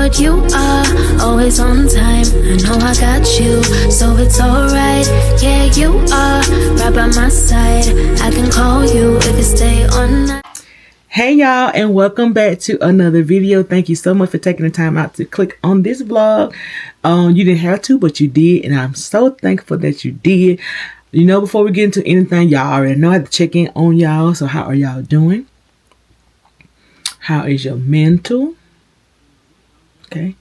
Lord, you are always on time. I know I got you, so it's alright. Yeah, you are right by my side. I can call you if you stay on night. Hey y'all, and welcome back to another video. Thank you so much for taking the time out to click on this vlog. You didn't have to, but you did, and I'm so thankful that you did. You know, before we get into anything, y'all already know I have to check in on y'all. So how are y'all doing? How is your mental? Okay.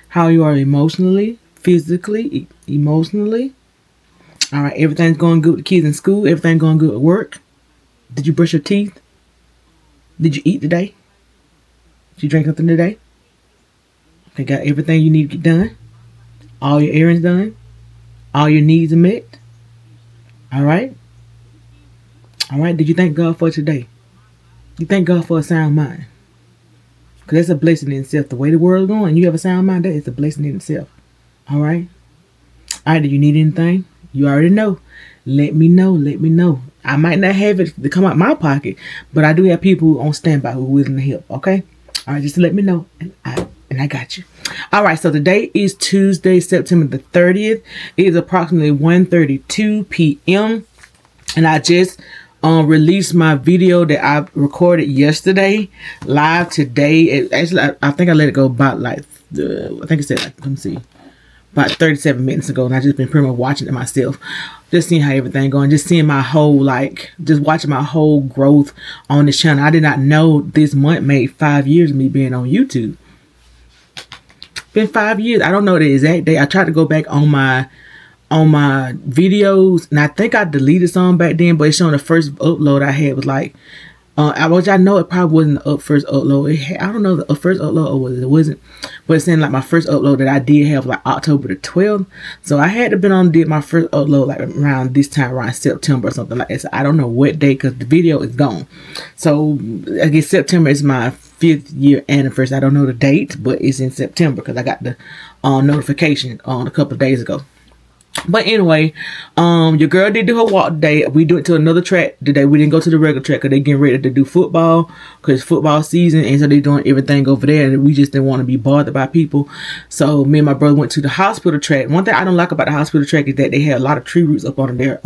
How you are emotionally, physically, emotionally. All right, everything's going good with the kids in school. Everything going good at work. Did you brush your teeth? Did you eat today? Did you drink something today? Okay, got everything you need to get done. All your errands done. All your needs are met. All right. All right. Did you thank God for today? You thank God for a sound mind. Because that's a blessing in itself. The way the world is going, you have a sound mind, that is a blessing in itself. All right. All right. Do you need anything? You already know. Let me know. Let me know. I might not have it to come out my pocket, but I do have people on standby who are willing to help. Okay. All right. Just let me know. And I got you. All right. So today is Tuesday, September the 30th. It is approximately 1:32 p.m. And I just released my video that I recorded yesterday live today. Actually, I think I let it go about like, I think it said, let me see, about 37 minutes ago. And I just been pretty much watching it myself. Just seeing how everything going. Just seeing my whole, just watching my whole growth on this channel. I did not know this month made 5 years of me being on YouTube. Been 5 years. I don't know the exact date. I tried to go back on my videos, and I think I deleted some back then, but it's showing the first upload I had was like, which I know it probably wasn't the first upload. I don't know the first upload or it wasn't, but it's saying like my first upload that I did have like October the 12th. So I had to been on did my first upload like around this time, around September or something like that. So I don't know what day because the video is gone. So I guess September is my 5th year anniversary. I don't know the date, but it's in September because I got the notification a couple of days ago. But anyway, your girl did do her walk today. We do it to another track today. We didn't go to the regular track because they're getting ready to do football because it's football season, and so they're doing everything over there, and we just didn't want to be bothered by people. So me and my brother went to the hospital track. One thing I don't like about the hospital track is that they have a lot of tree roots up on their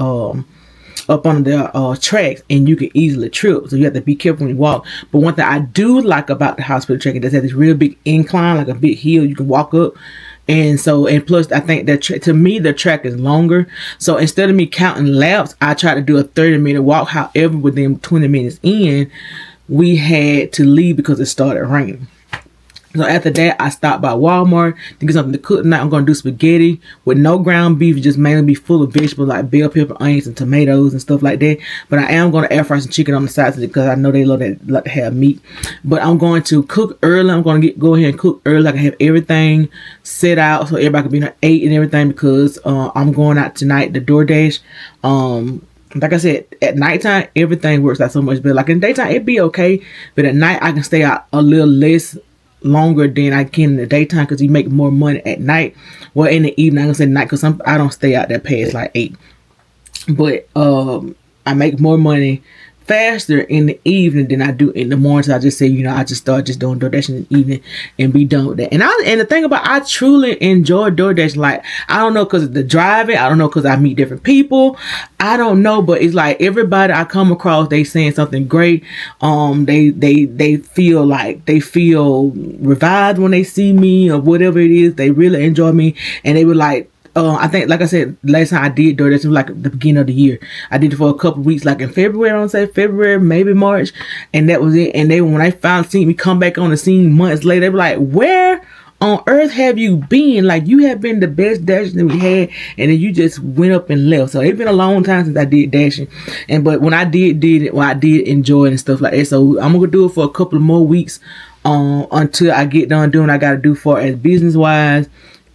tracks, and you can easily trip, so you have to be careful when you walk. But one thing I do like about the hospital track is that it has this real big incline, like a big hill you can walk up. And plus I think that to me the track is longer, so instead of me counting laps, I try to do a 30-minute walk. However, within 20 minutes in, we had to leave because it started raining. So after that, I stopped by Walmart to get something to cook tonight. I'm going to do spaghetti with no ground beef, just mainly be full of vegetables like bell pepper, onions, and tomatoes and stuff like that. But I am going to air fry some chicken on the side because I know they like to have meat. But I'm going to cook early. I'm going to go ahead and cook early. I can have everything set out so everybody can be at 8 and everything because I'm going out tonight to DoorDash. Like I said, at nighttime, everything works out so much better. Like in the daytime, it'd be okay. But at night, I can stay out a little less longer than I can in the daytime because you make more money at night. Well, in the evening, I'm gonna say night because I don't stay out there past like 8. But I make more money faster in the evening than I do in the morning. So I just say, I just start just doing DoorDash in the evening and be done with that. And the thing about, I truly enjoy DoorDash. Like, I don't know because of the driving. I don't know because I meet different people. I don't know, but it's like everybody I come across, they saying something great. They feel revived when they see me or whatever it is. They really enjoy me, and they were like, I think, like I said, last time I did DoorDash, it was like the beginning of the year. I did it for a couple of weeks, like in February, I don't say February, maybe March, and that was it. And when they finally seen me come back on the scene months later, they were like, "Where on earth have you been? Like, you have been the best Dashing that we had, and then you just went up and left." So it's been a long time since I did Dashing, but when I did it, I did enjoy it and stuff like that. So I'm gonna do it for a couple of more weeks until I get done doing what I gotta do for as business wise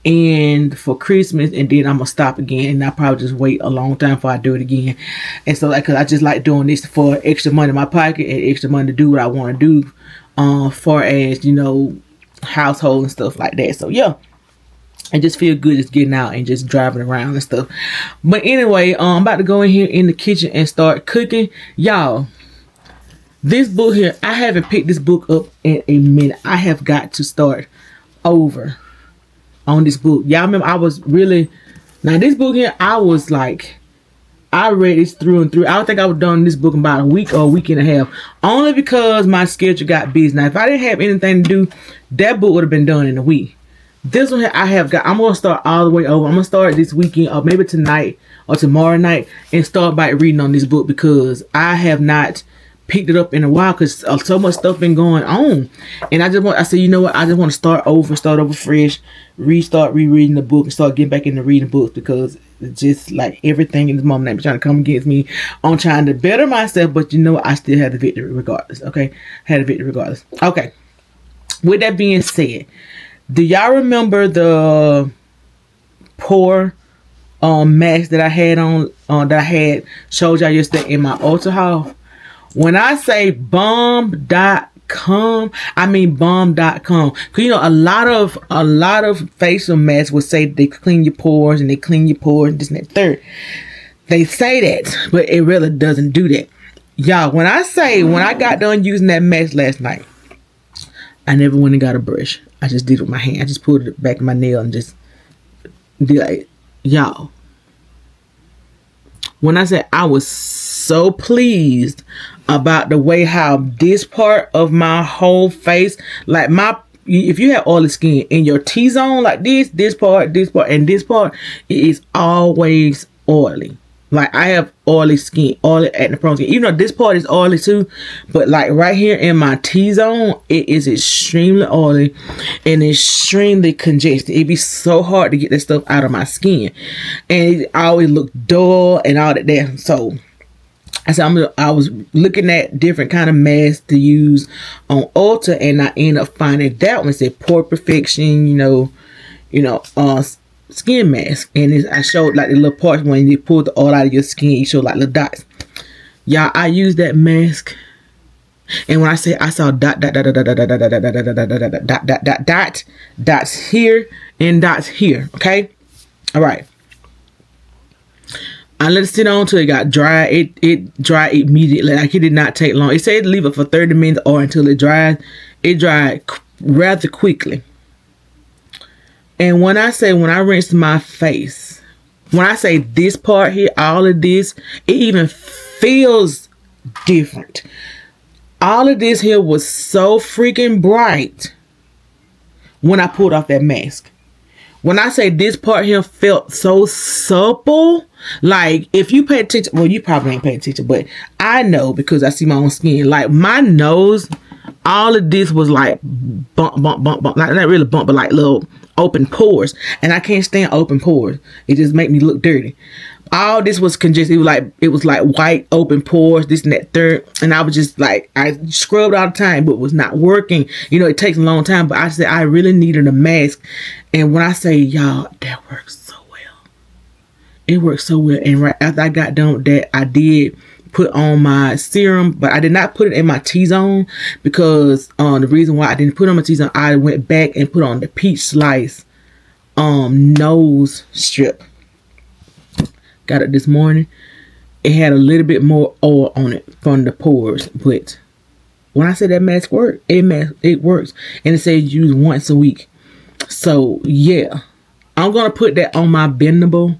and for Christmas, and then I'm gonna stop again, and I'll probably just wait a long time before I do it again. And so, because I just like doing this for extra money in my pocket and extra money to do what I want to do, for as household and stuff like that. So yeah, I just feel good just getting out and just driving around and stuff. But anyway, I'm about to go in here in the kitchen and start cooking, y'all. This book here, I haven't picked this book up in a minute. I have got to start over on this book. Y'all remember I was really, now this book here, I was like, I read this through and through. I don't think I was done this book in about a week or a week and a half. Only because my schedule got busy. Now, if I didn't have anything to do, that book would have been done in a week. This one I have got, I'm going to start all the way over. I'm going to start this weekend or maybe tonight or tomorrow night and start by reading on this book because I have not picked it up in a while because so much stuff been going on. And I said, you know what? I just want to start over fresh, restart rereading the book and start getting back into reading books because it's just like everything in this moment ain't trying to come against me. I'm trying to better myself, but you know what? I still have the victory regardless. Okay. Had a victory regardless. Okay. With that being said, do y'all remember the pour mask that I had on that I had showed y'all yesterday in my Ulta haul? When I say bomb.com, I mean bomb.com. Cause you know a lot of facial masks would say they clean your pores and they clean your pores and this and that third. They say that, but it really doesn't do that. Y'all, when I got done using that mask last night, I never went and got a brush. I just did it with my hand. I just put it back in my nail and just did it. Y'all, when I said I was so pleased about the way how this part of my whole face, like if you have oily skin in your T-zone like this part, and this part, it is always oily. Like I have oily skin, oily acne-prone skin. Even though this part is oily too, but like right here in my T-zone, it is extremely oily and extremely congested. It'd be so hard to get that stuff out of my skin, and it always look dull and all that there. So I was looking at different kind of masks to use on Ulta, and I ended up finding that one. It said Pore Perfection, skin mask, and I showed like the little parts when you pull the oil out of your skin, you show like little dots. Y'all, I used that mask, and when I say I saw dots here and dots here. Okay, all right. I let it sit on till it got dry. It dried immediately. Like it did not take long. It said leave it for 30 minutes or until it dries. It dried rather quickly. And when I rinsed my face, when I say this part here, all of this, it even feels different. All of this here was so freaking bright when I pulled off that mask. When I say this part here felt so supple, like if you pay attention, well, you probably ain't paying attention, but I know because I see my own skin. Like my nose, all of this was like bump. Like not really bump, but like little open pores. And I can't stand open pores. It just make me look dirty. All this was congested. It was like white open pores, this and that third. And I was just like, I scrubbed all the time, but it was not working. You know, it takes a long time. But I said I really needed a mask. And when I say y'all, that works so well. It worked so well. And right after I got done with that, I did put on my serum, but I did not put it in my T-zone because the reason why I didn't put it on my T-zone, I went back and put on the Peach Slice nose strip. Got it this morning. It had a little bit more oil on it from the pores, but when I say that mask works, it works, and it says use once a week. So yeah, I'm gonna put that on my bendable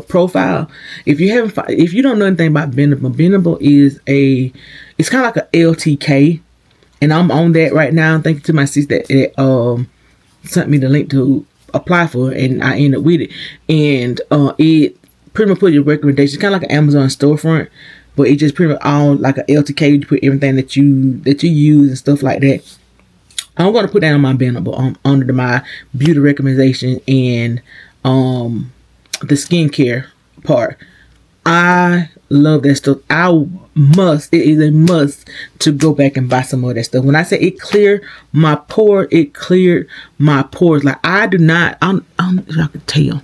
profile. If you don't know anything about bendable is it's kind of like a LTK, and I'm on that right now. Thank you to my sister that sent me the link to apply for it, and I ended up with it. And it pretty much put your recommendations, kind of like an Amazon storefront, but it just pretty much all like a LTK. You put everything that you use and stuff like that. I'm gonna put that on my bendable under my beauty recommendation and the skincare part. I love that stuff. It is a must to go back and buy some more of that stuff. When I say it cleared my pores, it cleared my pores. Like I do not, I don't know if y'all can tell,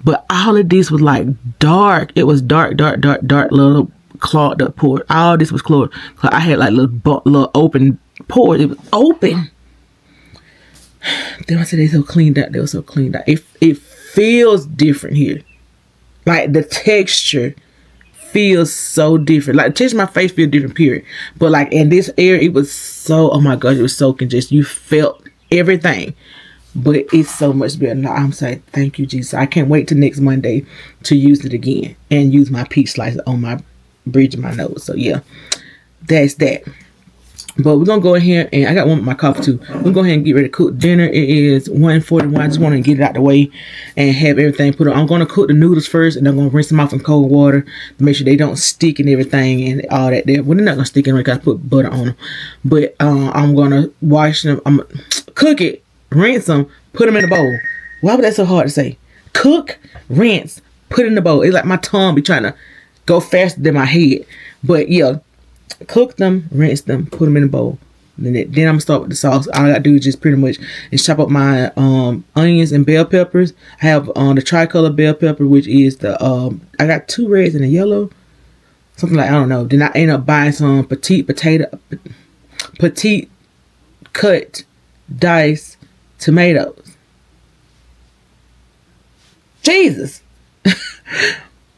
but all of this was like dark. It was dark, little clogged up pores. All this was clogged. I had like little open pores. It was open. Then I said they so cleaned out. They were so cleaned out. It feels different here. Like the texture feels so different. Like, touching my face feel different, period. But like in this area, it was so, oh my gosh, it was so congested. You felt everything. But it's so much better now. I'm saying, thank you, Jesus. I can't wait till next Monday to use it again and use my peach slicer on my bridge of my nose. So yeah, that's that. But we're gonna go ahead and I got one with my coffee too. We're gonna go ahead and get ready to cook dinner. It is 1:41. I just want to get it out the way and have everything put on. I'm gonna cook the noodles first, and I'm gonna rinse them off in cold water to make sure they don't stick and everything and all that there. Well, they're not gonna stick anyway because I put butter on them. But I'm gonna wash them. I'm gonna cook it, rinse them, put them in a bowl. Why was that so hard to say? Cook, rinse, put in the bowl. It's like my tongue be trying to go faster than my head. But yeah. Cook them, rinse them, put them in a bowl. Then I'm gonna start with the sauce. All I gotta do is just pretty much is chop up my onions and bell peppers. I have the tricolor bell pepper, which is the I got 2 reds and a yellow, something like, I don't know. Then I end up buying some petite cut diced tomatoes. Jesus.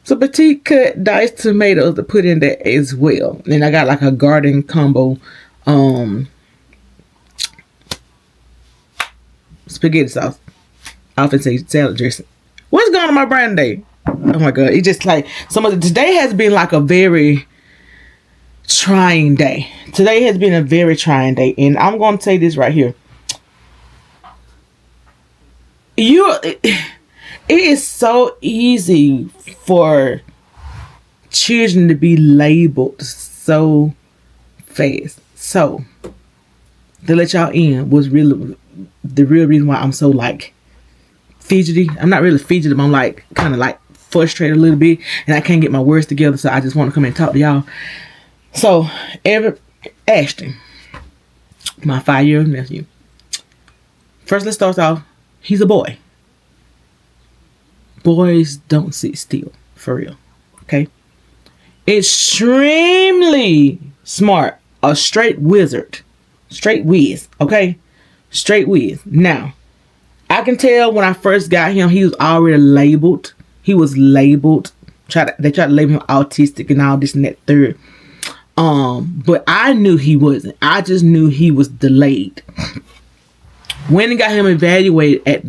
So petite cut diced tomatoes to put in there as well. And I got like a garden combo spaghetti sauce. I often say salad dressing. What's going on my brain today? Oh my god. It's just like today has been like a very trying day. Today has been a very trying day. And I'm gonna say this right here. It is so easy for children to be labeled so fast. So, to let y'all in was really the real reason why I'm so like fidgety. I'm not really fidgety, but I'm like kind of like frustrated a little bit, and I can't get my words together. So I just want to come and talk to y'all. So, Ashton, my 5-year-old nephew. First, let's start off. He's a boy. Boys don't sit still, for real. Okay? Extremely smart. A straight wizard. Straight whiz. Okay? Straight whiz. Now, I can tell when I first got him, he was already labeled. He was labeled. They tried to label him autistic and all this and that third. But I knew he wasn't. I just knew he was delayed. When I got him evaluated at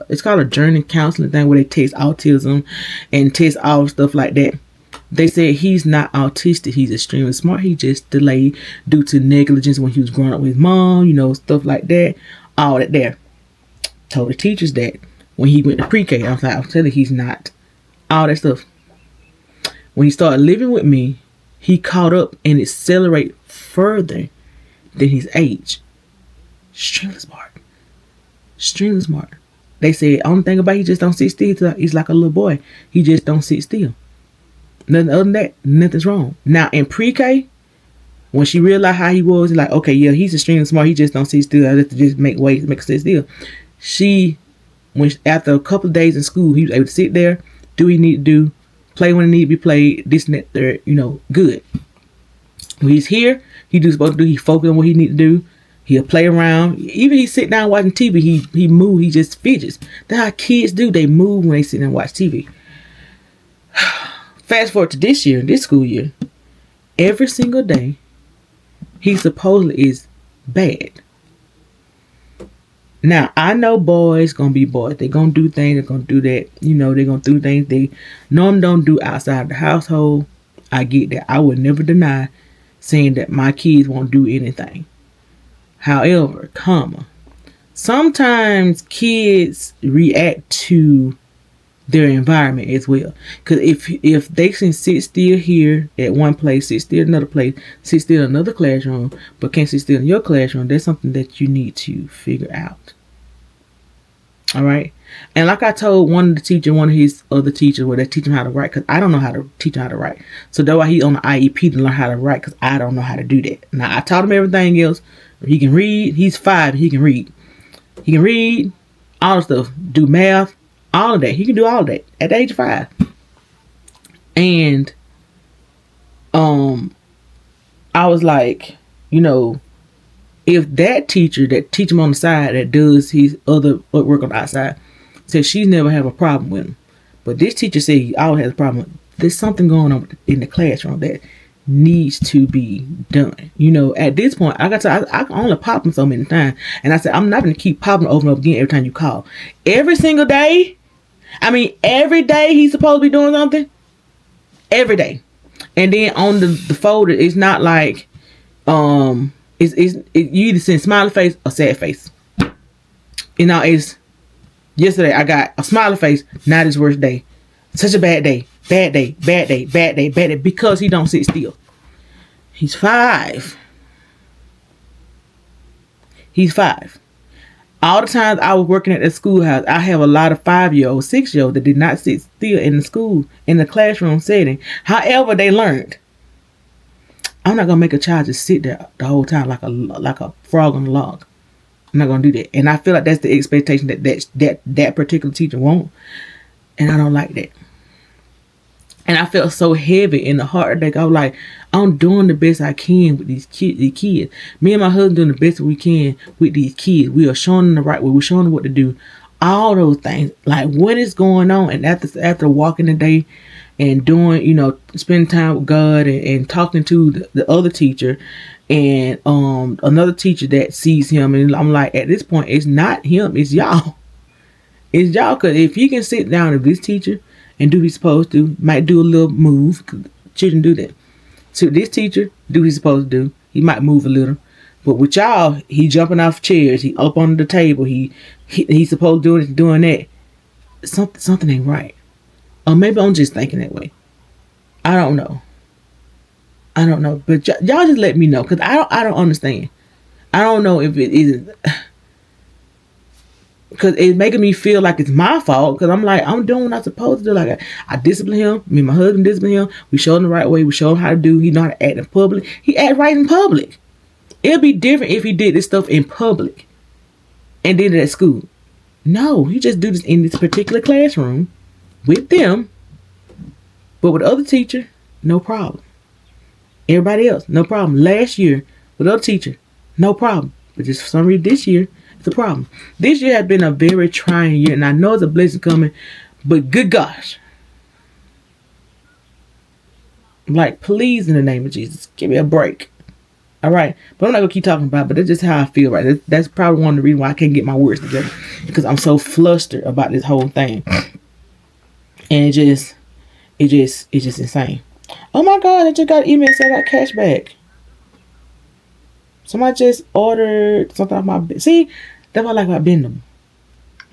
it's called a journey counseling thing where they test autism and test all stuff like that. They said he's not autistic. He's extremely smart. He just delayed due to negligence when he was growing up with his mom, stuff like that. All that there. Told the teachers that when he went to pre-K. I was like, I'm telling you, he's not. All that stuff. When he started living with me, he caught up and accelerated further than his age. Extremely smart. Extremely smart. They said, only thing about he just don't sit still. He's like a little boy. He just don't sit still. Nothing other than that, nothing's wrong. Now, in pre-K, when she realized how he was, like, okay, yeah, he's extremely smart. He just don't sit still. I have to just make ways to make him sit still. After a couple of days in school, he was able to sit there, do what he need to do, play when it need to be played, this and that, third, good. When he's here, he do supposed to do. He focus on what he need to do. He'll play around. Even he sit down watching TV, he move. He just fidgets. That's how kids do. They move when they sit and watch TV. Fast forward to this school year, every single day, he supposedly is bad. Now, I know boys gonna be boys. They're gonna do things. They're gonna do that. They're gonna do things they normally don't do outside the household. I get that. I would never deny saying that my kids won't do anything. However, sometimes kids react to their environment as well. Because if they can sit still here at one place, sit still in another place, sit still in another classroom, but can't sit still in your classroom, that's something that you need to figure out. All right? And like I told one of his other teachers, where they teach him how to write, because I don't know how to teach him how to write. So that's why he's on the IEP to learn how to write, because I don't know how to do that. Now, I taught him everything else. He can read. He's 5. He can read. He can read all the stuff. Do math. All of that. He can do all of that at the age of 5. And I was like, if that teacher that teach him on the side that does his other work on the outside said she's never have a problem with him, but this teacher said he always has a problem there's something going on in the classroom that needs to be done. At this point, I can only pop him so many times. And I said, I'm not going to keep popping over and over again every time you call. Every single day. I mean, every day he's supposed to be doing something. Every day. And then on the folder, it's not like, you either send smiley face or sad face. It's yesterday I got a smiley face, not his worst day. Such a bad day. Bad day, bad day, bad day, bad day, because he don't sit still. He's 5. He's 5. All the times I was working at the schoolhouse, I have a lot of 5-year-olds, 6-year-olds that did not sit still in the classroom setting. However, they learned. I'm not gonna make a child just sit there the whole time like a frog on a log. I'm not gonna do that. And I feel like that's the expectation that particular teacher wants. And I don't like that. And I felt so heavy in the heart that I was like, I'm doing the best I can with these kids. Me and my husband doing the best we can with these kids. We are showing them the right way. We're showing them what to do. All those things. Like, what is going on? And after walking the day and doing, spending time with God and talking to the other teacher and another teacher that sees him. And I'm like, at this point, it's not him. It's y'all. It's y'all. Because if you can sit down with this teacher and do what he's supposed to, might do a little move. Children do that. So this teacher, do what he's supposed to do. He might move a little. But with y'all, he jumping off chairs. He up on the table. He's supposed to do this, doing that. Something ain't right. Or maybe I'm just thinking that way. I don't know. But y'all just let me know. Because I don't understand. I don't know if it is... Because it's making me feel like it's my fault. Because I'm like, I'm doing what I'm supposed to do. Like, I discipline him. Me and my husband discipline him. We show him the right way. We show him how to do. He know how to act in public. He act right in public. It'd be different if he did this stuff in public and did it at school. No, he just do this in this particular classroom with them. But with the other teacher, no problem. Everybody else, no problem. Last year, with the other teacher, no problem. But just for some reason this year, it's a problem. This year has been a very trying year, and I know it's a blessing coming, but good gosh. Like, please, in the name of Jesus, give me a break. All right? But I'm not going to keep talking about it, but that's just how I feel right. That's probably one of the reasons why I can't get my words together, because I'm so flustered about this whole thing. And it's just insane. Oh my God, I just got an email saying I got cash back. Somebody just ordered something off my... See, that's what I like about Bendham.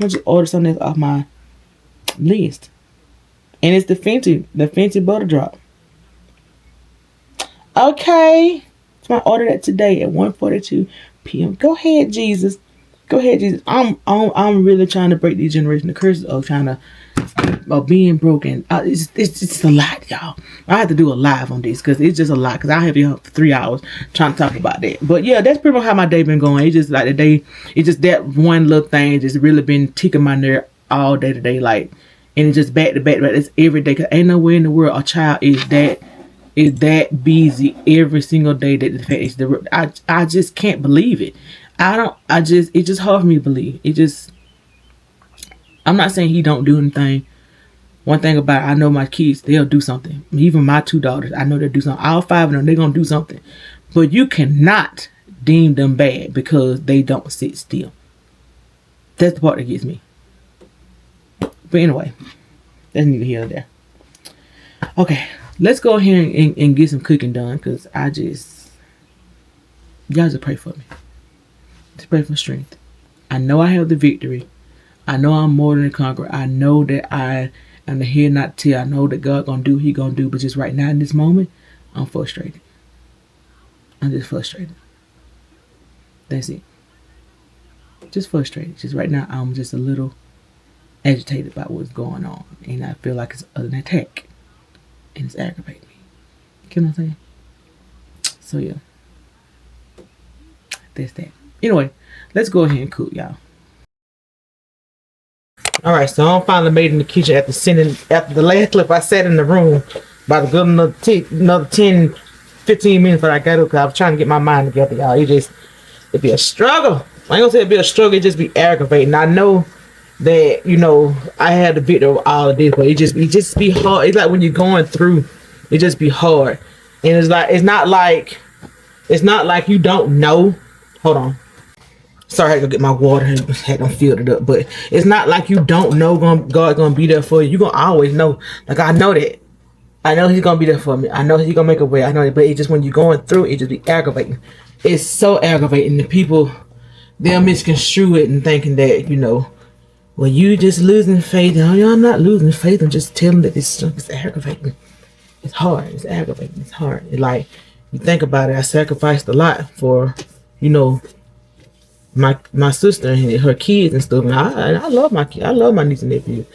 I just ordered something that's off my list. And it's the Fenty butter drop. Okay. So I ordered that today at 1:42 p.m. Go ahead, Jesus. Go ahead, Jesus. I'm really trying to break these generational curses of being broken. It's just a lot, y'all. I have to do a live on this because it's just a lot. Because I have you for 3 hours trying to talk about that. But yeah, that's pretty much how my day been going. It's just like the day. It's just that one little thing just really been ticking my nerve all day today. Like, and it's just back to back. It's every day. Because ain't nowhere in the world a child is that busy every single day that the fact is I just can't believe it. It's just hard for me to believe. I'm not saying he don't do anything. One thing about it, I know my kids, they'll do something. Even my 2 daughters, I know they'll do something. All 5 of them, they're going to do something. But you cannot deem them bad because they don't sit still. That's the part that gets me. But anyway, that's neither here nor there. Okay, let's go ahead and get some cooking done because y'all just pray for me. Just pray for strength. I know I have the victory. I know I'm more than a conqueror. I know that I am the head, not the tail. I know that God gonna do what he gonna do. But just right now in this moment, I'm frustrated. I'm just frustrated. That's it. Just frustrated. Just right now, I'm just a little agitated about what's going on. And I feel like it's an attack. And it's aggravating me. You know what I'm saying? So yeah. That's that. Anyway, let's go ahead and cook, y'all. Alright, so I'm finally made in the kitchen after the last clip. I sat in the room about a good another 10, 15 minutes that I got up because I was trying to get my mind together, y'all. It'd be a struggle. I ain't gonna say it'd be a struggle, it'd just be aggravating. I know that, you know, I had the victory of all of this, but it just be hard. It's like when you're going through, it just be hard. And it's not like you don't know. Hold on. Sorry, I had to go get my water and had them filled it up. But it's not like you don't know God's gonna be there for you. You're gonna always know. Like, I know that. I know he's gonna be there for me. I know he's gonna make a way. I know that. But it's just when you're going through it just be aggravating. It's so aggravating. The people, they'll misconstrue it and thinking that, you know, well, you just losing faith. No, I'm not losing faith. I'm just telling them that this stuff is aggravating. It's hard. It's aggravating. It's hard. It's like, you think about it, I sacrificed a lot for, you know, my sister and her kids and stuff. And I love my kids. I love my niece and nephew.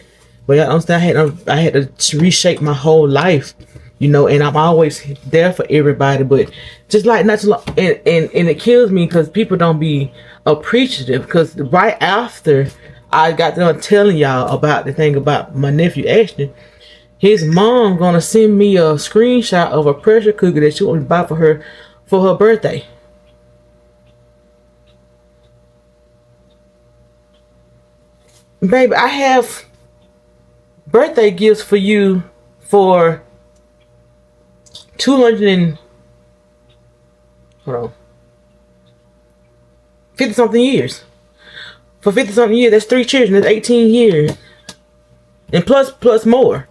But I understand I had to reshape my whole life, you know, and I'm always there for everybody. But just like not too long, and it kills me because people don't be appreciative. Because right after I got done telling y'all about the thing about my nephew Ashton, his mom gonna send me a screenshot of a pressure cooker that she wanted to buy for her birthday. Baby, I have birthday gifts for you for 50 something years. For 50 something years, that's 3 children, that's 18 years. And plus more.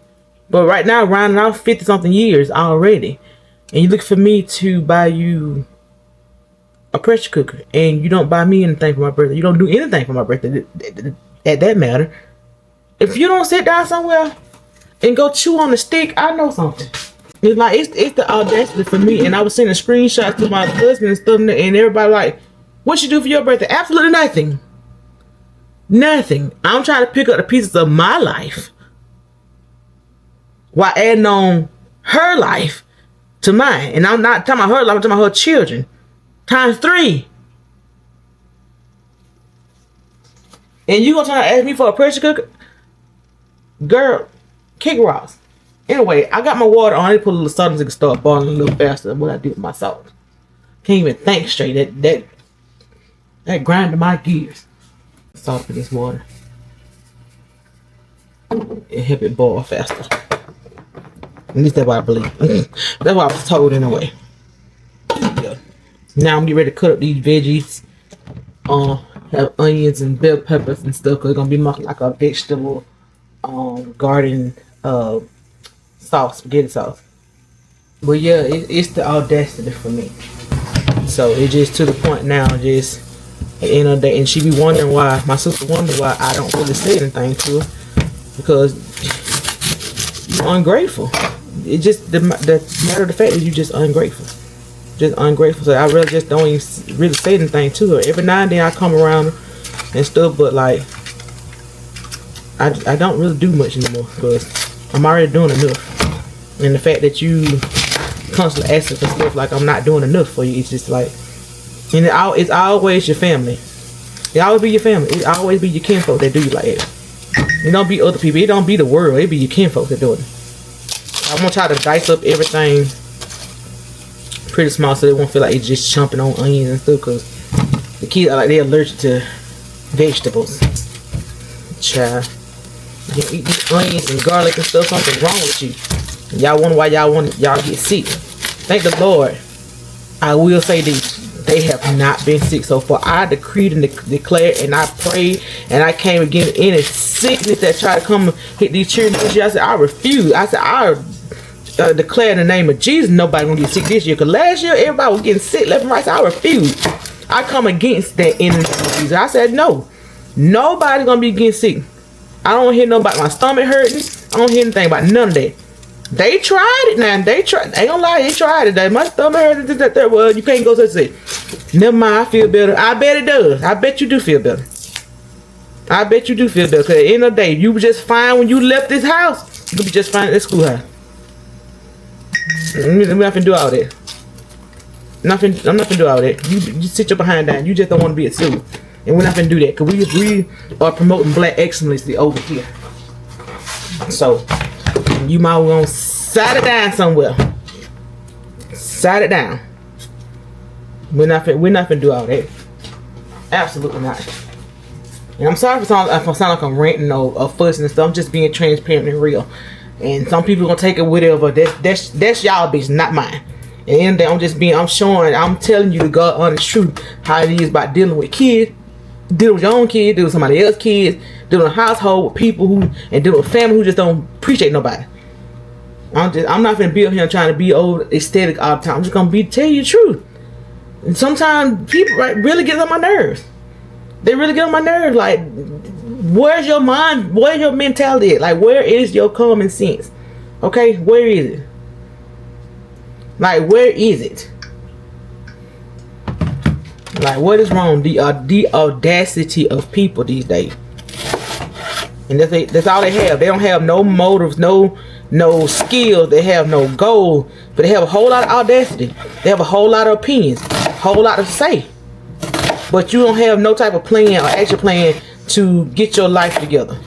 But right now, rounding off 50 something years already. And you look for me to buy you a pressure cooker. And you don't buy me anything for my birthday. You don't do anything for my birthday at that matter. If you don't sit down somewhere and go chew on the stick, I know something. It's like, it's the audacity for me. And I was sending screenshots to my husband and stuff. And everybody like, what you do for your birthday? Absolutely nothing. Nothing. I'm trying to pick up the pieces of my life while adding on her life to mine. And I'm not talking about her life, I'm talking about her children. Times 3. And you gonna try to ask me for a pressure cooker? Girl, kick rocks. Anyway, I got my water on. I need to put a little salt so it can start boiling a little faster than what I did with my salt. Can't even think straight. That grinded my gears. Salt in this water. It help it boil faster. At least that's what I believe. That's what I was told anyway. Yeah. Now I'm getting ready to cut up these veggies. Have onions and bell peppers and stuff. Cause it's gonna be more like a vegetable garden sauce, spaghetti sauce. But yeah, it's the audacity for me. So it's just to the point now, just at the end of the day, and she be wondering why, my sister wondering why I don't really say anything to her, because you're ungrateful. It's just the matter of the fact that you just ungrateful. Just ungrateful. So I really just don't even really say anything to her. Every now and then I come around and stuff, but like I don't really do much anymore because I'm already doing enough. And the fact that you constantly asking for stuff like I'm not doing enough for you, it's just like, and it's always your family. It always be your family. It always be your kinfolk that do you like it. It don't be other people. It don't be the world. It be your kinfolk that do it. I'm gonna try to dice up everything pretty small so they won't feel like it's just chomping on onions and stuff, because the kids are like, they're allergic to vegetables. Child, you can eat these onions and garlic and stuff, something wrong with you. And y'all wonder why y'all get sick. Thank the Lord, I will say this, they have not been sick so far. I decreed and declared and I prayed and I came against any sickness that tried to come and hit these children this year. I said I refuse. I said I declare in the name of Jesus, nobody gonna get sick this year. Cause last year everybody was getting sick left and right. So I refuse. I come against that in the name of Jesus. I said no, nobody gonna be getting sick. I don't hear nobody my stomach hurting. I don't hear anything about none of that. They tried it now. They tried. They don't lie. They tried it. My stomach hurting. Well, you can't go to the sick. Never mind. I feel better. I bet it does. I bet you do feel better. I bet you do feel better. Cause at the end of the day, you were just fine when you left this house. You'll be just fine at the schoolhouse. I'm not finna do all that. I'm not finna do all that. You sit your behind down. You just don't want to be at school. And we're not finna do that. Because we are promoting black excellency over here. So, you might want to side it down somewhere. Side it down. We're not finna do all that. Absolutely not. And I'm sorry if I sound like I'm ranting or fussing and stuff. I'm just being transparent and real. And some people gonna take it whatever. That's y'all business, not mine. And I'm just I'm telling you the God honest truth how it is about dealing with kids, dealing with your own kids, dealing with somebody else's kids, dealing with a household with people and dealing with family who just don't appreciate nobody. I'm not gonna be up here trying to be old aesthetic all the time. I'm just gonna tell you the truth. And sometimes people really get on my nerves. They really get on my nerves. Like, where's your mind? Where's your mentality at? Like, where is your common sense? Okay, where is it? Like, where is it? Like, what is wrong? The audacity of people these days. And that's all they have. They don't have no motives, no skills. They have no goal. But they have a whole lot of audacity. They have a whole lot of opinions. A whole lot to say. But you don't have no type of plan or action plan to get your life together.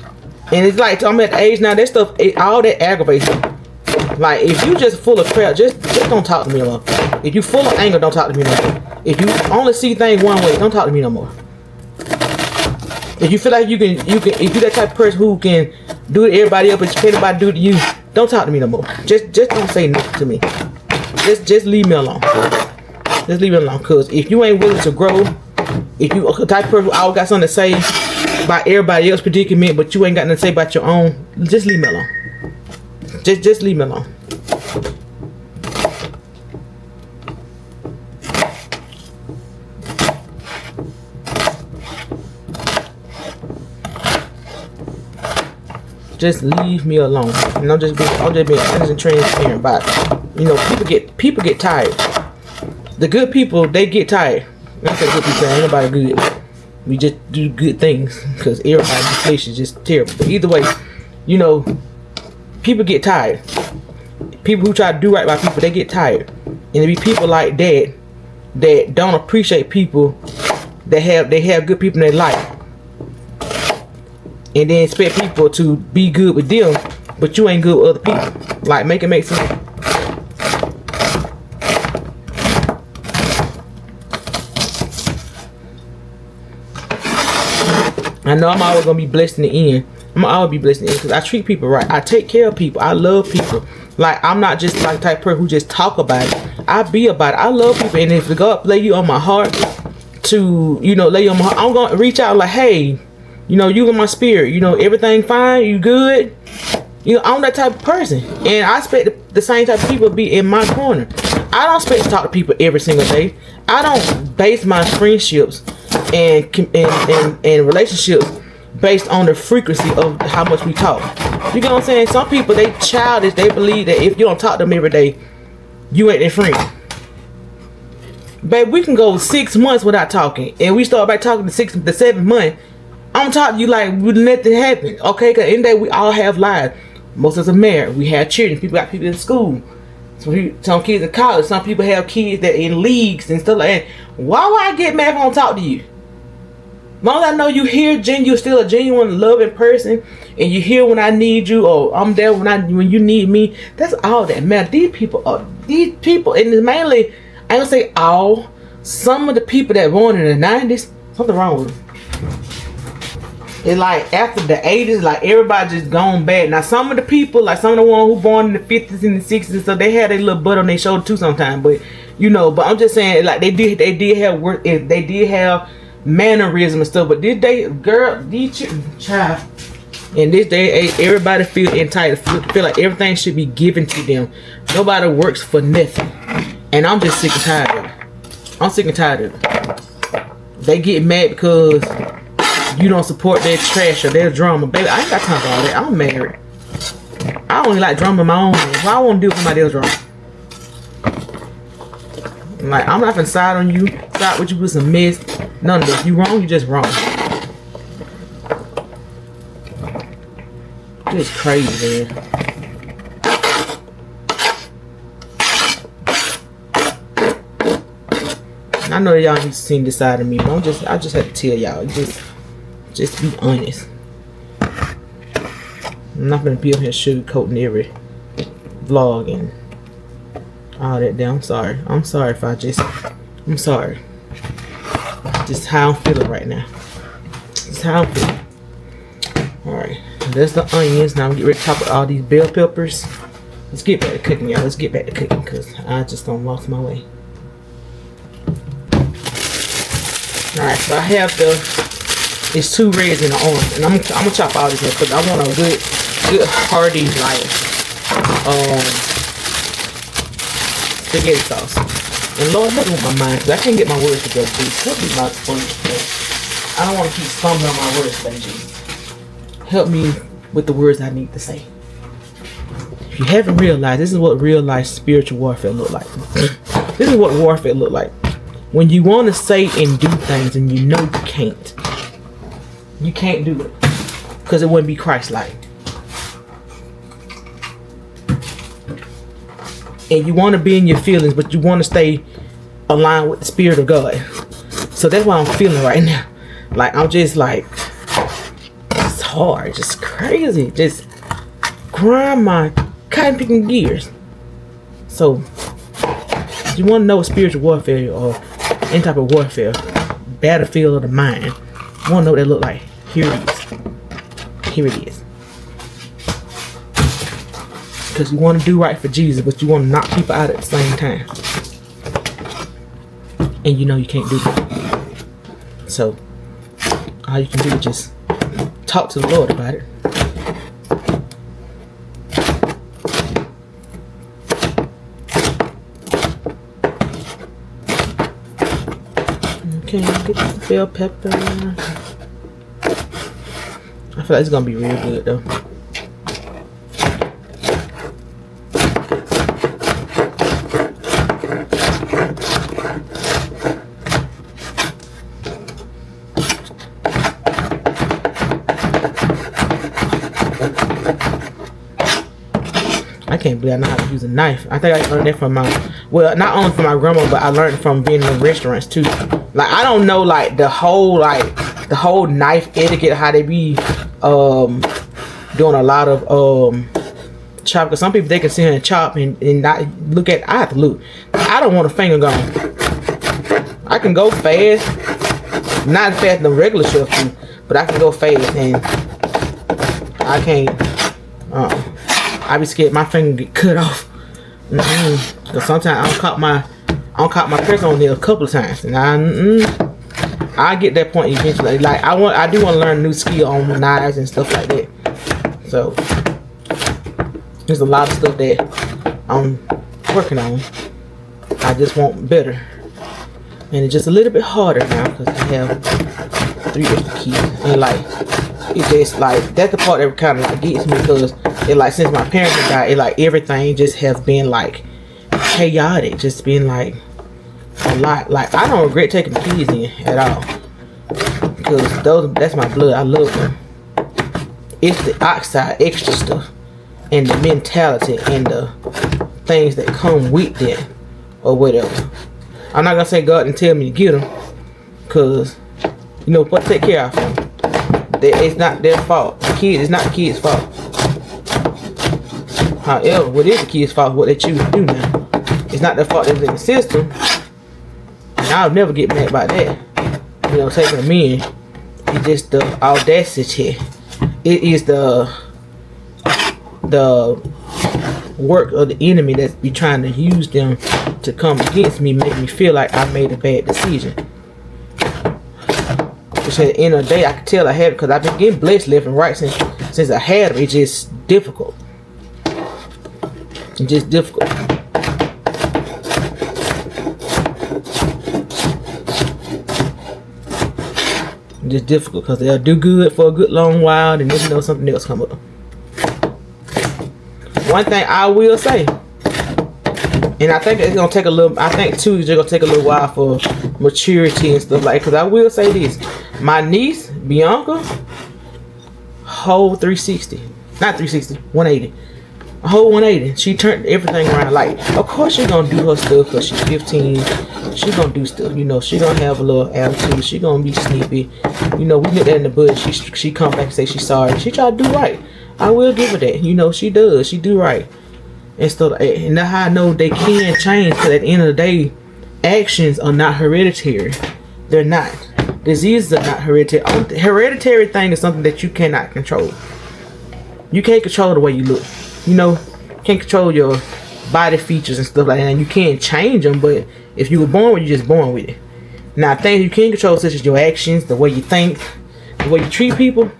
And it's like, I'm at the age now, that stuff, all that aggravates me. Like, if you just full of crap, just don't talk to me no more. If you full of anger, don't talk to me no more. If you only see things one way, don't talk to me no more. If you feel like you can, if you're that type of person who can do it to everybody else, but you can't nobody do it to you, don't talk to me no more. Just don't say nothing to me. Just leave me alone. Just leave me alone. Cause if you ain't willing to grow, if you a type of person who always got something to say about everybody else's predicament, but you ain't got nothing to say about your own, just leave me alone. Just leave me alone. Just leave me alone. And I'm just being honest and transparent about it. You know, people get tired. The good people, they get tired. I say good people, ain't nobody good. We just do good things because everybody's place is just terrible. But either way, you know, people get tired. People who try to do right by people, they get tired. And there be people like that don't appreciate people that have good people in their life. And then expect people to be good with them, but you ain't good with other people. Like, make it make sense. I know I'm always gonna be blessed in the end. I'm gonna always be blessed in the end because I treat people right. I take care of people. I love people. Like, I'm not just like the type of person who just talk about it. I be about it. I love people, and if God lay you on my heart to, you know, lay you on my heart, I'm gonna reach out like, hey, you know, you in my spirit. You know, everything fine? You good? You know, I'm that type of person, and I expect the same type of people to be in my corner. I don't expect to talk to people every single day. I don't base my friendships and relationships based on the frequency of how much we talk. You get what I'm saying? Some people, they childish. They believe that if you don't talk to them every day, you ain't their friend. Babe, we can go 6 months without talking, and we start by talking the 7th month. I'm talking to you like nothing happened, okay? Because in the day, we all have lives. Most of us are married. We have children. People got people in school. Some kids in college. Some people have kids that in leagues and stuff like that. Why would I get mad if I don't talk to you? As long as I know you here, you're still a genuine, loving person, and you're here when I need you, or I'm there when you need me. That's all that matters. These people, and it's mainly, I ain't gonna say all. Some of the people that born in the 90s, something wrong with them. It's like after the 80s, like everybody just gone bad. Now some of the people, like some of the ones who born in the 50s and the 60s, so they had a little butt on their shoulder too sometimes. But you know, but I'm just saying, like they did have work, they did have mannerism and stuff. But this day, child, in this day, everybody feel entitled, feel like everything should be given to them. Nobody works for nothing, and I'm just sick and tired of it. I'm sick and tired of it. They get mad because you don't support their trash or their drama. Baby, I ain't got time for all that. I'm married. I only like drama in my own way. Why I want to deal with somebody else's drama? Like, I'm not gonna side on you, side with you with some mess. None of this. You wrong, you just wrong. It's crazy, man. I know y'all ain't seen this side of me, but I just have to tell y'all. Just be honest. I'm not gonna be up here sugarcoating every vlog and all that there. I'm sorry. I'm sorry if I'm sorry. Just how I'm feeling right now. is how I feel. Alright, there's the onions. Now I'm get ready to chop up all these bell peppers. Let's get back to cooking, y'all. Let's get back to cooking because I just don't lost my way. Alright, so I have it's 2 reds and an orange, and I'm gonna chop all this up because I want a good hearty like spaghetti sauce. And Lord, help me with my mind because I can't get my words together. Please help me with my words. I don't want to keep stumbling on my words today, Jesus. Help me with the words I need to say. If you haven't realized, this is what real life spiritual warfare look like. This is what warfare look like. When you want to say and do things and you know you can't. You can't do it. Because it wouldn't be Christ-like. And you want to be in your feelings, but you want to stay aligned with the Spirit of God. So that's what I'm feeling right now. Like, I'm just like, it's hard, just crazy. Just grind my cotton picking gears. So, if you want to know what spiritual warfare or any type of warfare, battlefield of the mind, you want to know what they look like. Here it is. Here it is. Because you want to do right for Jesus, but you want to knock people out at the same time. And you know you can't do that. So, all you can do is just talk to the Lord about it. Okay, get the bell pepper. I feel like it's going to be real good though. I can't believe I know how to use a knife. I think I learned that from well, not only from my grandma, but I learned from being in restaurants too. Like, I don't know like the whole knife etiquette, how they be doing a lot of chop. Because some people, they can sit here and chop and not look at. I have to look. I don't want a finger gone. I can go fast, not fast in the regular chef do, but I can go fast and I can't. I be scared my finger get cut off. Cause sometimes I don't caught my press on there a couple of times, and I get that point eventually. Like I do want to learn a new skill on knives and stuff like that. So there's a lot of stuff that I'm working on. I just want better, and it's just a little bit harder now because I have 3 extra keys, and like it's just like that's the part that kind of like gets me because it like since my parents died, it like everything just has been like chaotic, just been like a lot. Like I don't regret taking the keys in at all because that's my blood. I love them. It's the outside extra stuff and the mentality and the things that come with that or whatever. I'm not gonna say God didn't tell me to get them because you know what, take care of them. It's not their fault. It's not the kids' fault. However, what is the kids' fault? What they choose to do now. It's not their fault. They was in the system. And I'll never get mad about that. You know, taking them in. It's just the audacity. It is the work of the enemy that's be trying to use them to come against me, make me feel like I made a bad decision. Which at the end of the day, I can tell I had it because I've been getting blessed left and right since I had them. It's just difficult. It's just difficult. It's just difficult because they'll do good for a good long while, and then you know something else come up. One thing I will say, and I think it's gonna take a little. I think too, it's gonna take a little while for maturity and stuff like. Because I will say this: my niece Bianca, whole 360, not 360, 180, a whole 180. She turned everything around. Like, of course she's gonna do her stuff because she's 15. She's gonna do stuff. You know, she gonna have a little attitude. She gonna be sneaky. You know, we nip that in the bud. She come back and say she's sorry. She try to do right. I will give her that. You know, she does. She do right. And stuff. And that's how I know they can change. Because at the end of the day, actions are not hereditary. They're not. Diseases are not hereditary. Hereditary thing is something that you cannot control. You can't control the way you look. You know, you can't control your body features and stuff like that. And you can't change them, but if you were born with it, you're just born with it. Now, things you can control, such as your actions, the way you think, the way you treat people,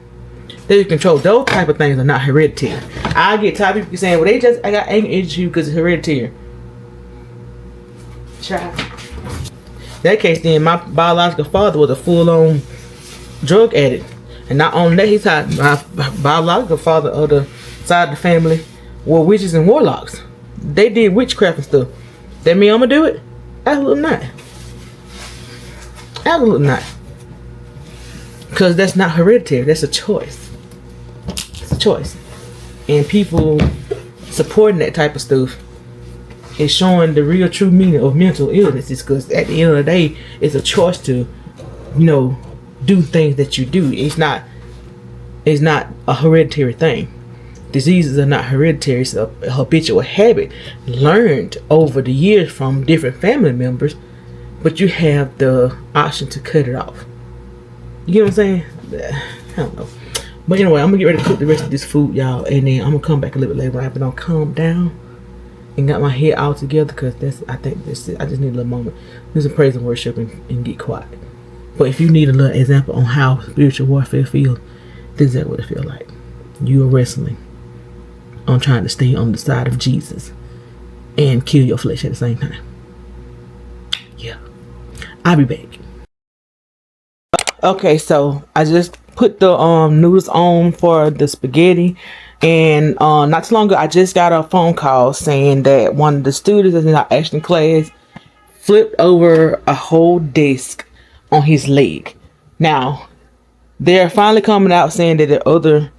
that you control. Those type of things are not hereditary. I get tired of people saying, well, I got anger issues because it's hereditary. Child. In that case, then, my biological father was a full-on drug addict. And not only that, he's had my biological father of the side of the family were witches and warlocks. They did witchcraft and stuff. That mean I'm gonna do it? Absolutely not. Absolutely not. Because that's not hereditary. That's a choice. It's a choice. And people supporting that type of stuff is showing the real true meaning of mental illnesses. Because at the end of the day, it's a choice to, you know, do things that you do. It's not a hereditary thing. Diseases are not hereditary. It's a habitual habit learned over the years from different family members, but you have the option to cut it off. You get what I'm saying? I don't know. But anyway, I'm gonna get ready to cook the rest of this food, y'all, and then I'm gonna come back a little bit later when I've been on calm down and got my head all together, because I think that's it. I just need a little moment. Do some praise and worship and get quiet. But if you need a little example on how spiritual warfare feels, this is what it feels like. You are wrestling on trying to stay on the side of Jesus and kill your flesh at the same time. Yeah. I'll be back. Okay, so I just put the noodles on for the spaghetti, and not too long ago I just got a phone call saying that one of the students in our action class flipped over a whole desk on his leg. Now they're finally coming out saying that the other,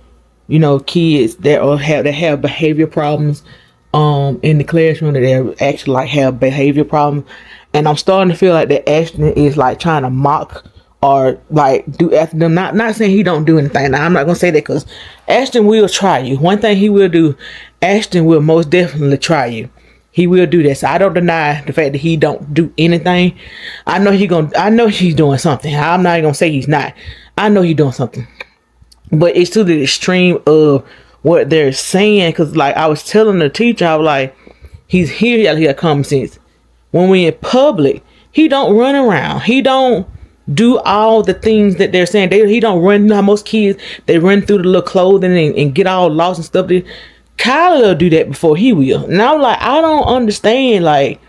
you know, kids that have behavior problems in the classroom, that they actually like have behavior problems, and I'm starting to feel like that Ashton is like trying to mock or like do after them. Not saying he don't do anything. Now, I'm not gonna say that, because Ashton will try you. One thing he will do, Ashton will most definitely try you. He will do that. So I don't deny the fact that he don't do anything. I know he's doing something. I'm not gonna say he's not. I know he's doing something. But it's to the extreme of what they're saying. Because like I was telling the teacher, I was like, he got common sense. When we in public, he don't run around. He don't do all the things that they're saying. He don't run. You know how most kids, they run through the little clothing and get all lost and stuff. Kyler will do that before he will. And I'm like, I don't understand. Like,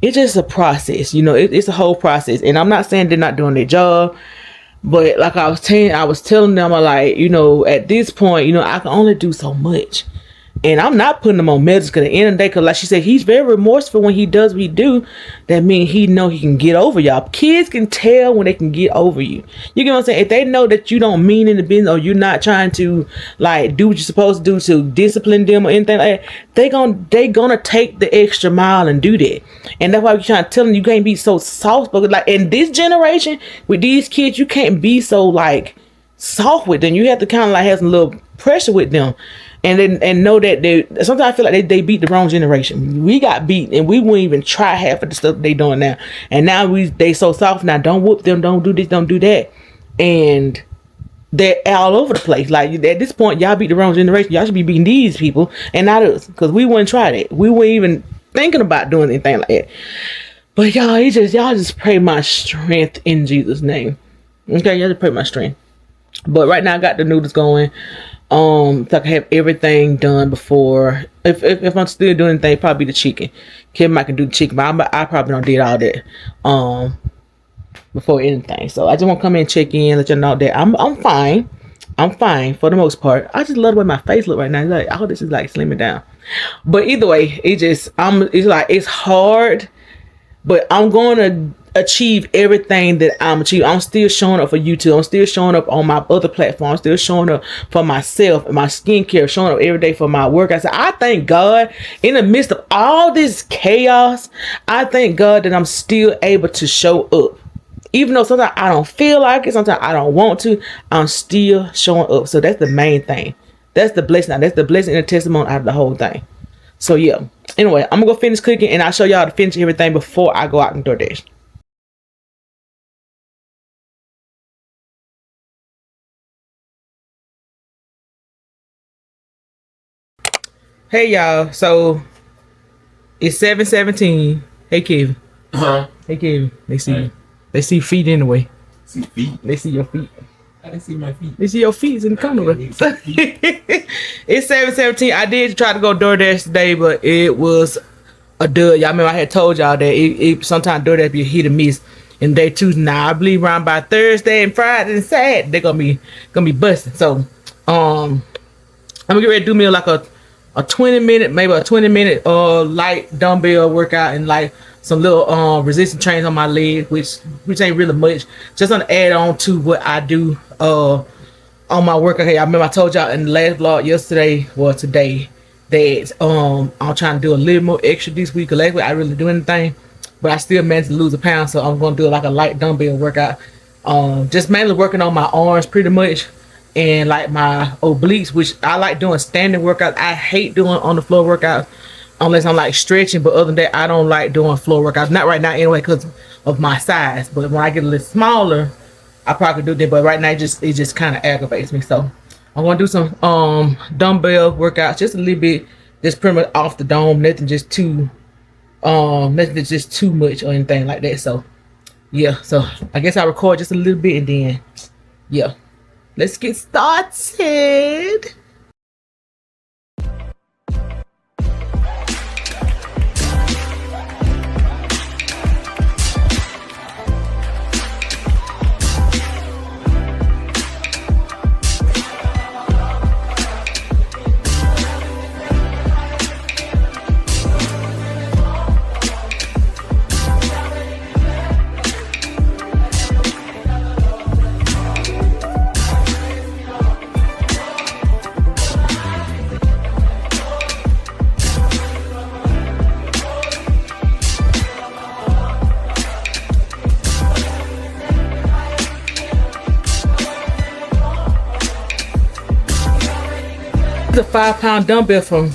it's just a process. You know, it's a whole process. And I'm not saying they're not doing their job. But like I was telling them, I'm like, you know, at this point, you know, I can only do so much. And I'm not putting him on medicine, because at the end of the day, because like she said, he's very remorseful when he does what he do. That means he know he can get over y'all. Kids can tell when they can get over you. You get what I'm saying? If they know that you don't mean in the business, or you're not trying to like do what you're supposed to do to discipline them or anything like that, they gonna take the extra mile and do that. And that's why we're trying to tell them, you can't be so soft spoken. Like in this generation with these kids, you can't be so like soft with them. You have to kind of like have some little pressure with them. And know that sometimes I feel like they beat the wrong generation. We got beat, and we wouldn't even try half of the stuff they doing now. And now they so soft now. Don't whoop them. Don't do this. Don't do that. And they're all over the place. Like at this point, y'all beat the wrong generation. Y'all should be beating these people and not us, because we wouldn't try that. We weren't even thinking about doing anything like that. But y'all just pray my strength in Jesus' name. Okay, y'all just pray my strength. But right now I got the noodles going. So I can have everything done before. If I'm still doing anything, probably the chicken. Kim might can do the chicken, but I probably don't did all that before anything. So I just want to come in and check in, let you know that I'm fine. I'm fine for the most part. I just love the way my face look right now. It's like all this is like slimming down. But either way, it's hard, but I'm going to achieve everything that I'm achieving. I'm still showing up for YouTube. I'm still showing up on my other platforms. I'm still showing up for myself and my skincare, showing up every day for my work. I thank God in the midst of all this chaos. I thank God that I'm still able to show up. Even though sometimes I don't feel like it, sometimes I don't want to, I'm still showing up. So that's the main thing. That's the blessing. That's the blessing and the testimony out of the whole thing. So yeah. Anyway, I'm gonna go finish cooking, and I'll show y'all to finish everything before I go out and DoorDash. Hey y'all, so it's 7:17. Hey Kevin. Hey Kevin. They see you. They see feet anyway. See feet? They see your feet. I didn't see my feet. They see your feet in the corner. It's 7:17. I did try to go DoorDash today, but it was a dud. Y'all remember I had told y'all that it sometimes DoorDash be a hit or miss. And day two now, I believe around by Thursday and Friday and Saturday they're gonna be busting. So I'm gonna get ready to do me like a 20-minute, maybe a 20-minute light dumbbell workout and like some little resistance trains on my leg, which ain't really much. Just gonna add on to what I do on my workout. Hey, I remember I told y'all in the last vlog yesterday, well today, that I'm trying to do a little more extra this week. Last week I really do anything, but I still managed to lose a pound, so I'm gonna do like a light dumbbell workout. Just mainly working on my arms pretty much. And like my obliques, which I like doing standing workouts. I hate doing on the floor workouts unless I'm like stretching, but other than that I don't like doing floor workouts, not right now anyway because of my size. But when I get a little smaller I probably could do that, but right now it just kind of aggravates me. So I'm gonna do some dumbbell workouts, just a little bit, just pretty much off the dome, nothing just too much or anything like that. So yeah, so I guess I'll record just a little bit and then yeah, let's get started. A 5-pound dumbbell from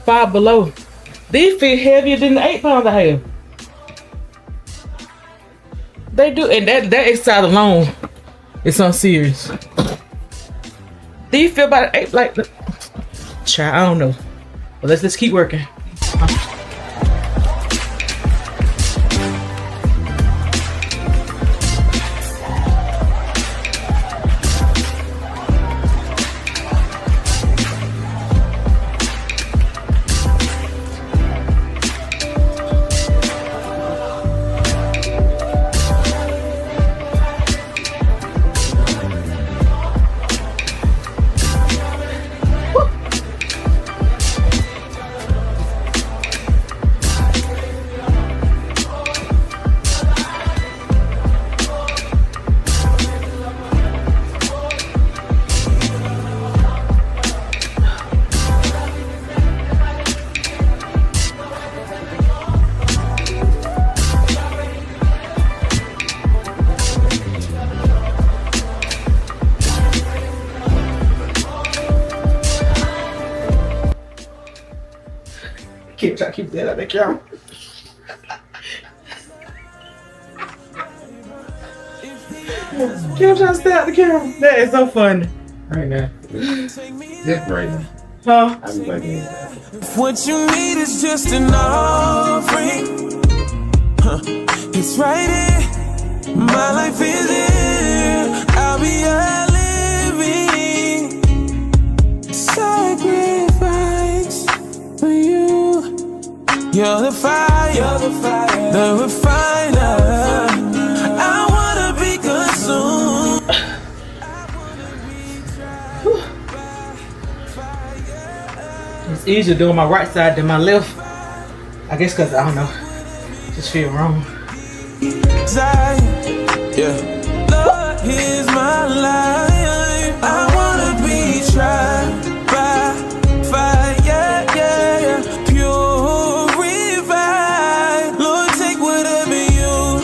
Five Below. These fit heavier than the 8 pounds I have. They do, and that exercise alone is something serious. These feel about 8, like, child, I don't know. But let's keep working. Keep that out of the camera. Keep trying to stay out the camera. That is so funny. Right now. That's right now. Huh? I be like What you need is just an offering. It's right here. My life is here. I'll be a living sacrifice for you. You're the fire, the refiner. I wanna be consumed. It's easier doing my right side than my left. I guess because I don't know, just feel wrong. Yeah. Lord, here's my life. I wanna be tried by fire, yeah, yeah. Purified. Lord, take whatever you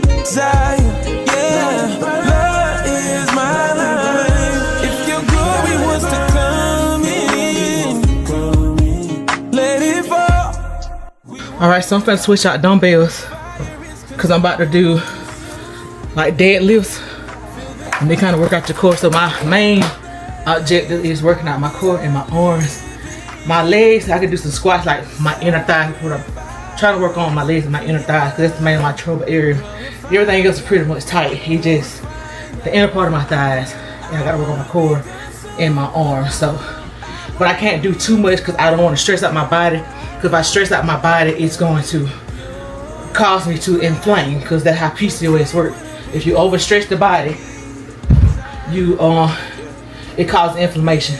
desire, yeah. Lord, here's my life. If your glory wants to come in, let it fall. Alright, so I'm finna switch out dumbbells because I'm about to do like deadlifts and they kind of work out your core. So my main objective is working out my core and my arms My legs, I can do some squats like my inner thighs. I'm trying to work on my legs and my inner thighs because that's mainly my trouble area. Everything else is pretty much tight. He just the inner part of my thighs, and I gotta work on my core and my arms. So, but I can't do too much because I don't want to stress out my body. Because if I stress out my body, it's going to cause me to inflame. Because that's how PCOS works. If you overstretch the body, you it causes inflammation.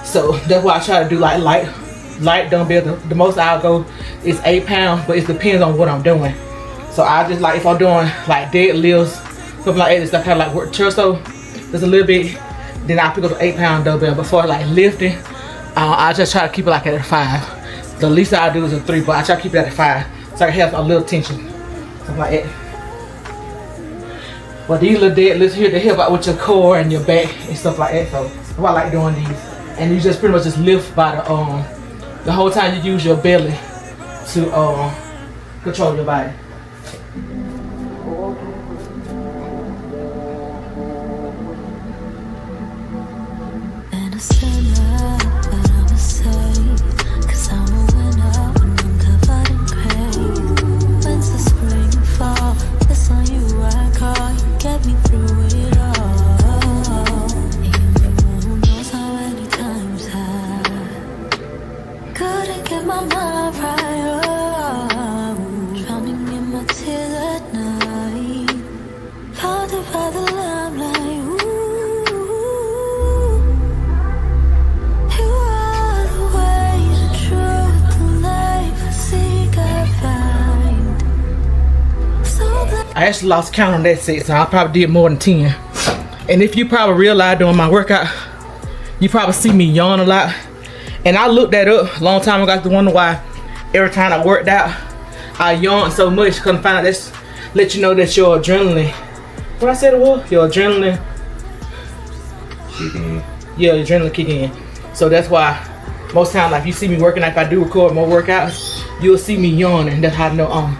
So that's why I try to do like light dumbbell. The most I'll go is 8 pounds, but it depends on what I'm doing. So I just like if I'm doing like deadlifts, something like that, it's kind of like work torso, just a little bit. Then I pick up the 8 pound dumbbell. Before like lifting, I just try to keep it like at a 5. The least I do is a 3, but I try to keep it at a 5 so I can have a little tension, something like that. But these little deadlifts here, they help out with your core and your back and stuff like that. So that's why I like doing these. And you just pretty much just lift by the whole time you use your belly to control your body. I actually lost count on that set, so I probably did more than 10. And if you probably realize during my workout, you probably see me yawn a lot. And I looked that up a long time ago. I used to wonder why every time I worked out, I yawned so much. Couldn't find out that's let you know that your adrenaline. What I said it was? Your adrenaline. Yeah, your adrenaline kick in. So that's why most times, like if you see me working, if I do record more workouts, you'll see me yawning. That's how I know I'm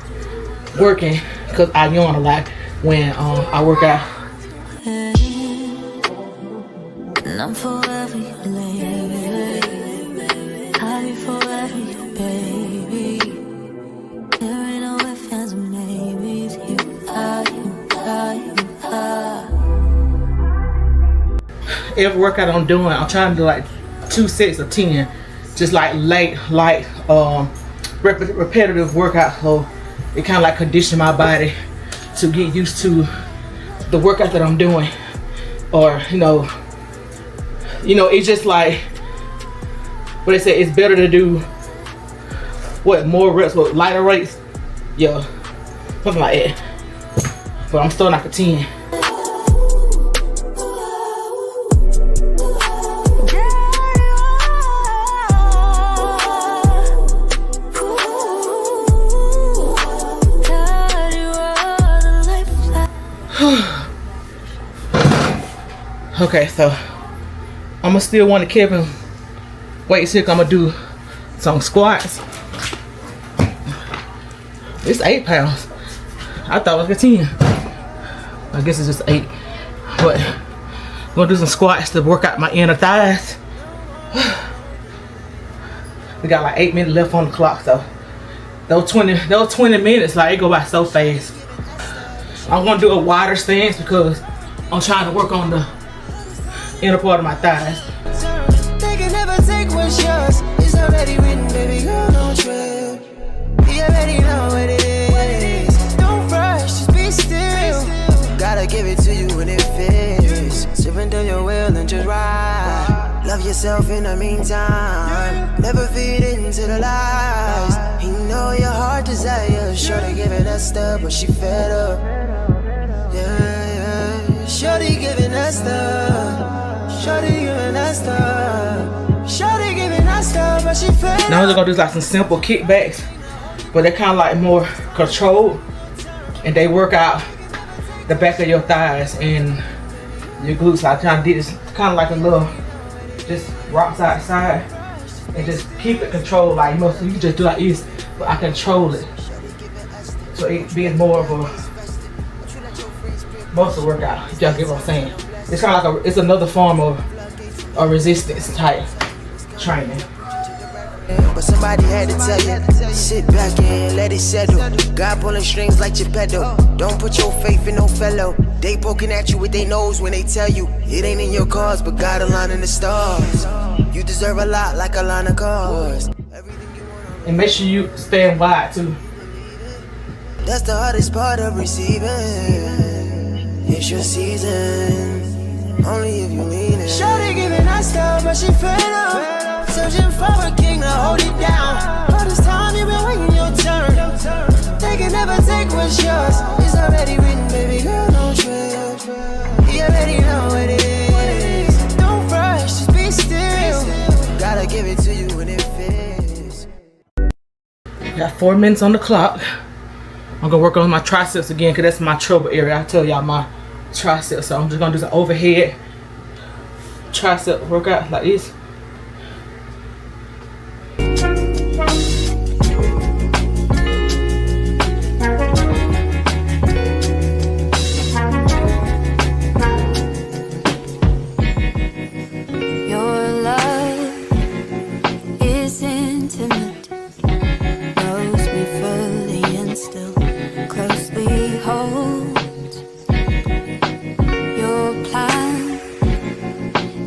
working. Because I yawn a lot when I work out. And I'm forever your lady. I'll be forever your baby. There ain't no ifs, ands, and maybes. You are. Every workout I'm doing, I'm trying to do like 2 sets of 10. Just like light, repetitive workout. So it kind of like condition my body to get used to the workout that I'm doing. Or, you know, it's just like, what they say, it's better to do, more reps with lighter rates? Yeah, something like that. But I'm starting off at 10. Okay, so I'm gonna still want to keep him. Wait, see, I'm gonna do some squats. It's 8 pounds. I thought it was 10. I guess it's just 8. But I'm gonna do some squats to work out my inner thighs. We got like 8 minutes left on the clock, so those 20 minutes, like, it go by so fast. I'm gonna do a wider stance because I'm trying to work on the inner part of my thighs. They can never take what's yours. It's already written, baby girl, don't trip. You already know what it is. Don't rush, just be still. Gotta give it to you when it fits. Surrender your will and just ride. Love yourself in the meantime. Never feed into the lies. You know your heart desires. Shorty giving us stuff, but she fed up. Yeah. Shorty giving us stuff. Shorty giving us stuff. Shorty giving us stuff, but she fed up. Now we're gonna do like some simple kickbacks, but they're kind of like more controlled, and they work out the back of your thighs and your glutes. I kind of did this kind of like a little, just rock side to side, and just keep it controlled. Like most of you just do like this, but I control it, so it being more of a muscle workout. If y'all get what I'm saying. It's kind of like it's another form of a resistance type training. but somebody had to tell you. Sit back and let it settle. God pulling strings like your pedal. Don't put your faith in no fellow. They poking at you with their nose when they tell you it ain't in your cause, but God aligning the stars. You deserve a lot like a line of cars. And make sure you stand wide too. That's the hardest part of receiving. It's your season. Only if you lean in. Shawty giving us stuff, but she fed up. Searching for a king to hold it down. All this time you been waiting your turn. They can never take what's yours. It's already written, baby girl, don't trip. You already know what it is. Don't rush, just be still. Gotta give it to you when it fits. Got 4 minutes on the clock. I'm gonna work on my triceps again because that's my trouble area. I tell y'all my triceps, so I'm just gonna do some overhead tricep workout like this. Your love is intimate, knows me fully and still closely holds. Your plan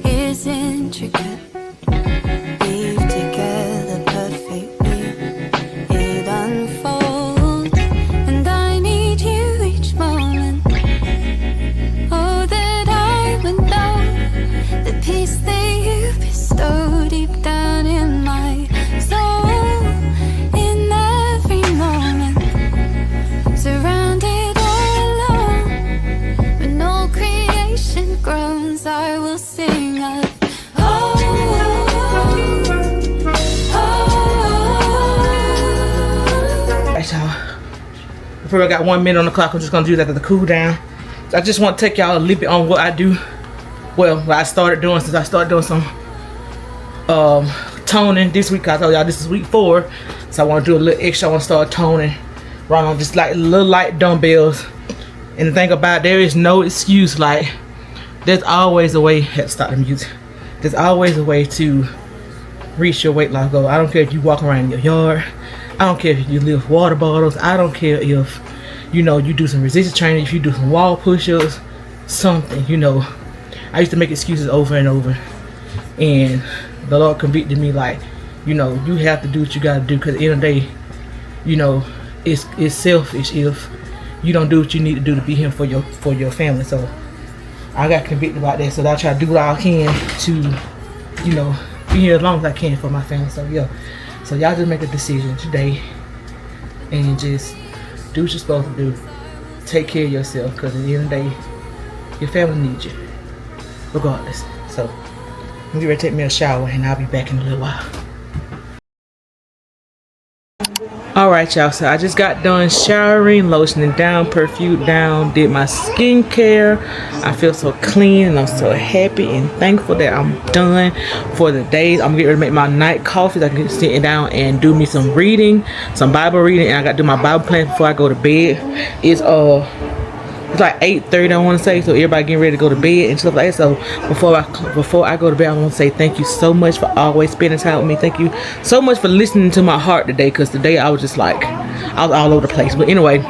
is intricate, weave together perfectly. It unfolds, and I need you each moment. Oh, that I would know the peace that you bestow deep down in my soul. In every moment, surrounded all alone, when all creation groans, I will sing of Alright, y'all. Before I got 1 minute on the clock, I'm just gonna do that to the cool down. So I just want to take y'all a little bit on what I do. Well, what I started doing since I started doing some toning this week. I told y'all this is week 4, so I want to do a little extra. I want to start toning, right on just like little light dumbbells. And the thing about it, there is no excuse. Like, there's always a way. Had to stop the music. There's always a way to reach your weight loss goal. I don't care if you walk around in your yard. I don't care if you lift water bottles. I don't care if, you know, you do some resistance training, if you do some wall push-ups, something, you know. I used to make excuses over and over, and the Lord convicted me like, you know, you have to do what you gotta do, because at the end of the day, you know, it's selfish if you don't do what you need to do to be here for your family. So I got convicted about that, so I try to do what I can to, you know, be here as long as I can for my family. So yeah, so y'all just make a decision today and just do what you're supposed to do. Take care of yourself, because at the end of the day, your family needs you regardless. So I'm gonna get ready to take me a shower, and I'll be back in a little while. Alright, y'all, so I just got done showering, lotioning down, perfume down, did my skincare. I feel so clean and I'm so happy and thankful that I'm done for the day. I'm getting ready to make my night coffee so I can sit down and do me some reading, some Bible reading, and I got to do my Bible plan before I go to bed. It's like 8:30, I want to say, so everybody getting ready to go to bed and stuff like that. So before I go to bed, I want to say thank you so much for always spending time with me. Thank you so much for listening to my heart today, because today I was just like, I was all over the place. But anyway,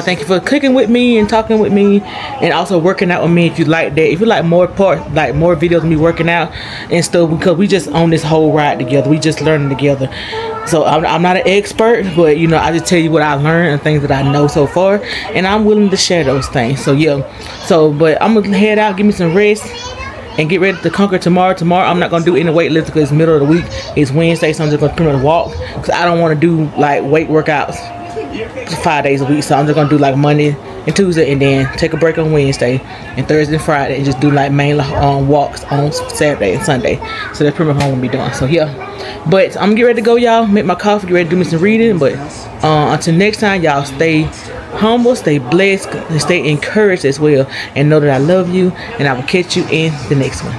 thank you for cooking with me and talking with me, and also working out with me if you like that. If you like more videos of me working out and stuff, because we just on this whole ride together. We just learning together. So I'm not an expert, but you know, I just tell you what I learned and things that I know so far, and I'm willing to share those things. So yeah, but I'm gonna head out, give me some rest, and get ready to conquer tomorrow. Tomorrow I'm not gonna do any weightlifting because it's middle of the week. It's Wednesday, so I'm just gonna pretty much walk, because I don't want to do like weight workouts 5 days a week. So I'm just gonna do like Monday and Tuesday, and then take a break on Wednesday and Thursday and Friday, and just do like mainly walks on Saturday and Sunday. So that's pretty much what I'm gonna be doing. So yeah, but I'm getting ready to go, y'all. Make my coffee, get ready to do me some reading. But until next time, y'all, stay humble, stay blessed, and stay encouraged as well, and know that I love you, and I will catch you in the next one.